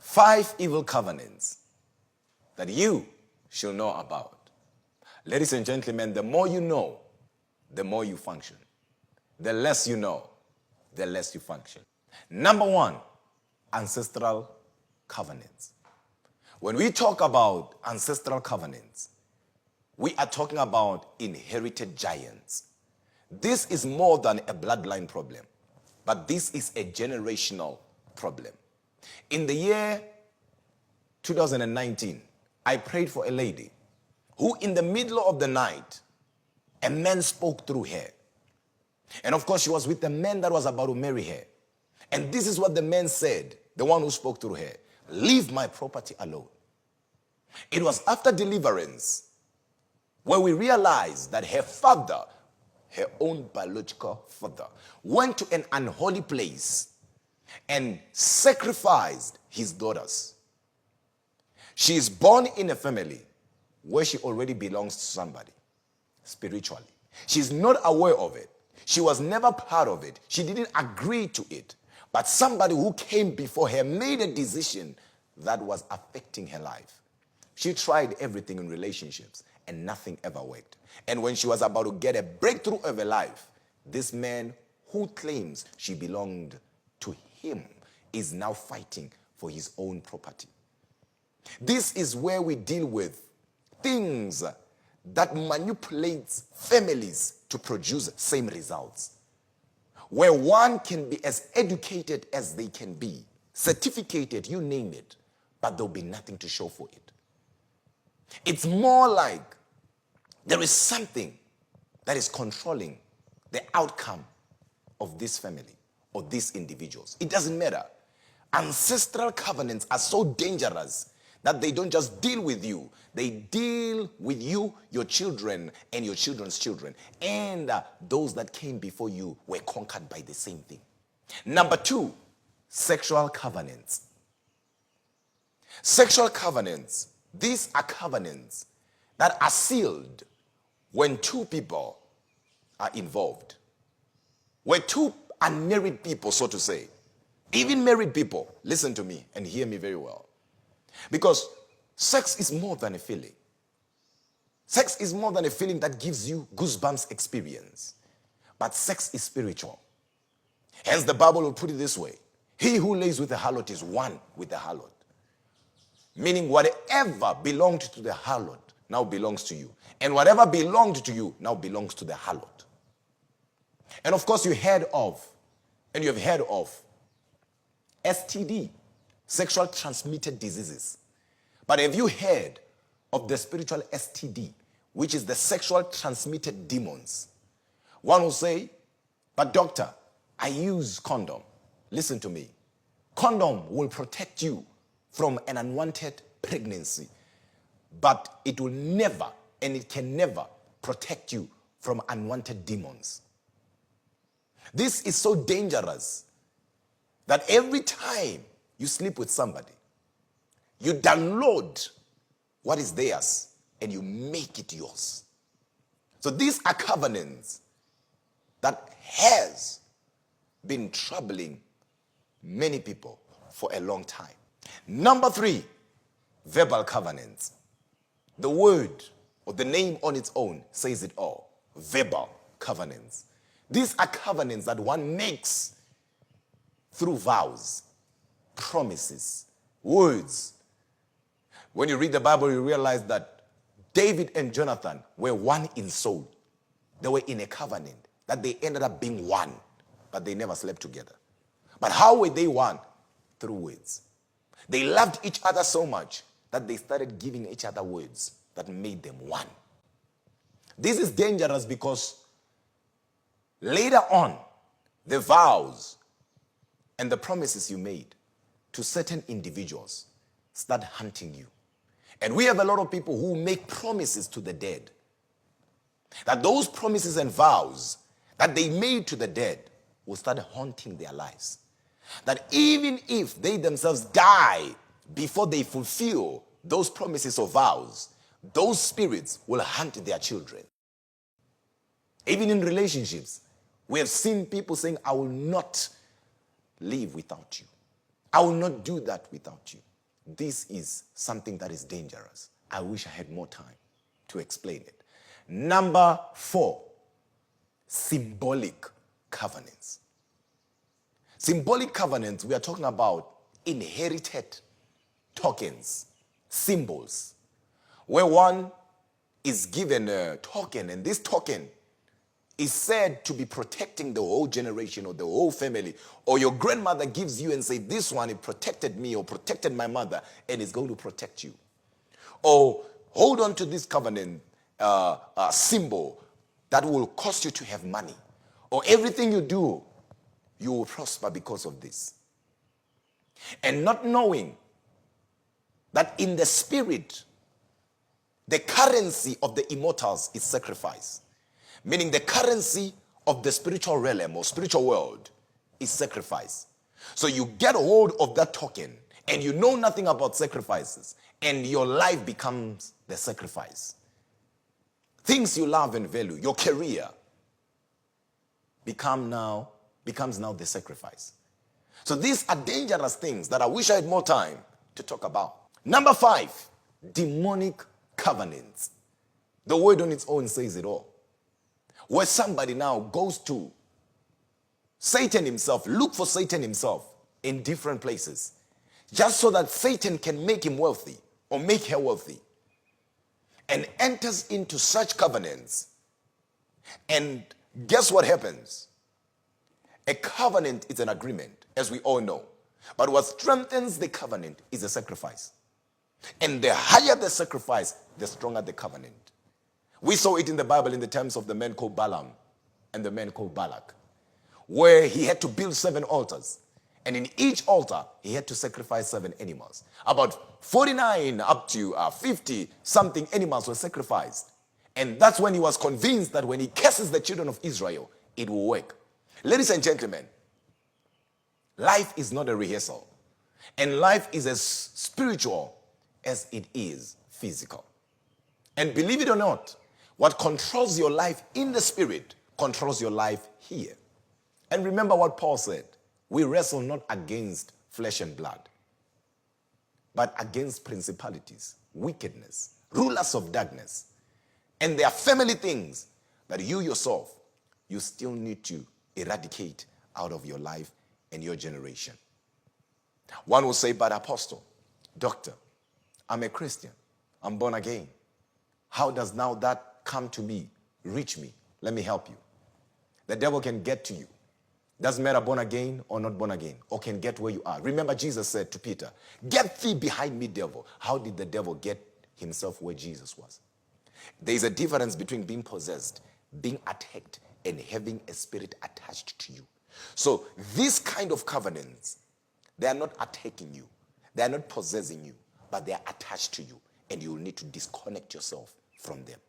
5 evil covenants that you should know about. Ladies and gentlemen, the more you know, the more you function. The less you know, the less you function. Number 1, ancestral covenants. When we talk about ancestral covenants, we are talking about inherited giants. This is more than a bloodline problem, but this is a generational problem. In the year 2019, I prayed for a lady who in the middle of the night, a man spoke through her. And of course, she was with the man that was about to marry her. And this is what the man said, the one who spoke through her: leave my property alone. It was after deliverance where we realized that her father, her own biological father, went to an unholy place and sacrificed his daughters. She is born in a family where she already belongs to somebody spiritually. She's not aware of it. She was never part of it. She didn't agree to it. But somebody who came before her made a decision that was affecting her life. She tried everything in relationships and nothing ever worked. And when she was about to get a breakthrough of her life, this man who claims she belonged to him is now fighting for his own property. This is where we deal with things that manipulates families to produce same results. Where one can be as educated as they can be, certificated, you name it, but there'll be nothing to show for it. It's more like there is something that is controlling the outcome of this family or these individuals. It doesn't matter. Ancestral covenants are so dangerous that they don't just deal with you. They deal with you, your children, and your children's children. And those that came before you were conquered by the same thing. Number 2, sexual covenants. Sexual covenants. These are covenants that are sealed when 2 people are involved. Where 2 unmarried people, so to say, even married people, listen to me and hear me very well. Because sex is more than a feeling. Sex is more than a feeling that gives you goosebumps experience. But sex is spiritual. Hence the Bible will put it this way: he who lays with the harlot is one with the harlot. Meaning whatever belonged to the harlot now belongs to you. And whatever belonged to you now belongs to the harlot. And of course you have heard of STD, sexual transmitted diseases. But have you heard of the spiritual STD, which is the sexual transmitted demons? One will say, but doctor, I use condom. Listen to me. Condom will protect you from an unwanted pregnancy, but it will never, and it can never protect you from unwanted demons. This is so dangerous that every time you sleep with somebody, you download what is theirs and you make it yours. So these are covenants that has been troubling many people for a long time. Number 3, verbal covenants. The word or the name on its own says it all. Verbal covenants. These are covenants that one makes through vows, promises, words. When you read the Bible, you realize that David and Jonathan were one in soul. They were in a covenant that they ended up being one, but they never slept together. But how were they one? Through words. They loved each other so much that they started giving each other words that made them one. This is dangerous because later on, the vows and the promises you made to certain individuals start hunting you. And we have a lot of people who make promises to the dead. That those promises and vows that they made to the dead will start haunting their lives. That even if they themselves die before they fulfill those promises or vows, those spirits will hunt their children. Even in relationships, we have seen people saying, I will not live without you. I will not do that without you. this is something that is dangerous. I wish I had more time to explain it. Number 4, symbolic covenants. Symbolic covenants, we are talking about inherited tokens, symbols, where one is given a token, and this token is said to be protecting the whole generation or the whole family, or your grandmother gives you and say, this one, it protected me or protected my mother, and it's going to protect you. Or hold on to this covenant symbol that will cause you to have money, or everything you do, you will prosper because of this. And not knowing that in the spirit, the currency of the immortals is sacrifice. Meaning the currency of the spiritual realm or spiritual world is sacrifice. So you get hold of that token and you know nothing about sacrifices, and your life becomes the sacrifice. Things you love and value, your career, becomes now the sacrifice. So these are dangerous things that I wish I had more time to talk about. Number 5, demonic covenants. The word on its own says it all. Where somebody now goes to Satan himself, look for Satan himself in different places, just so that Satan can make him wealthy or make her wealthy, and enters into such covenants. And guess what happens? A covenant is an agreement, as we all know. But what strengthens the covenant is a sacrifice. And the higher the sacrifice, the stronger the covenant. We saw it in the Bible in the terms of the man called Balaam and the man called Balak, where he had to build 7 altars. And in each altar, he had to sacrifice 7 animals. About 49 up to 50 something animals were sacrificed. And that's when he was convinced that when he curses the children of Israel, it will work. Ladies and gentlemen, life is not a rehearsal. And life is as spiritual as it is physical. And believe it or not, what controls your life in the spirit controls your life here. And remember what Paul said, we wrestle not against flesh and blood, but against principalities, wickedness, rulers of darkness. And there are family things that you yourself, you still need to eradicate out of your life and your generation. One will say, but apostle, doctor, I'm a Christian, I'm born again. How does now that come to me, reach me? Let me help you. The devil can get to you. Doesn't matter born again or not born again, or can get where you are. Remember, Jesus said to Peter, get thee behind me, devil. How did the devil get himself where Jesus was? There is a difference between being possessed, being attacked, and having a spirit attached to you. So these kind of covenants, they are not attacking you. They are not possessing you, but they are attached to you. And you will need to disconnect yourself from them.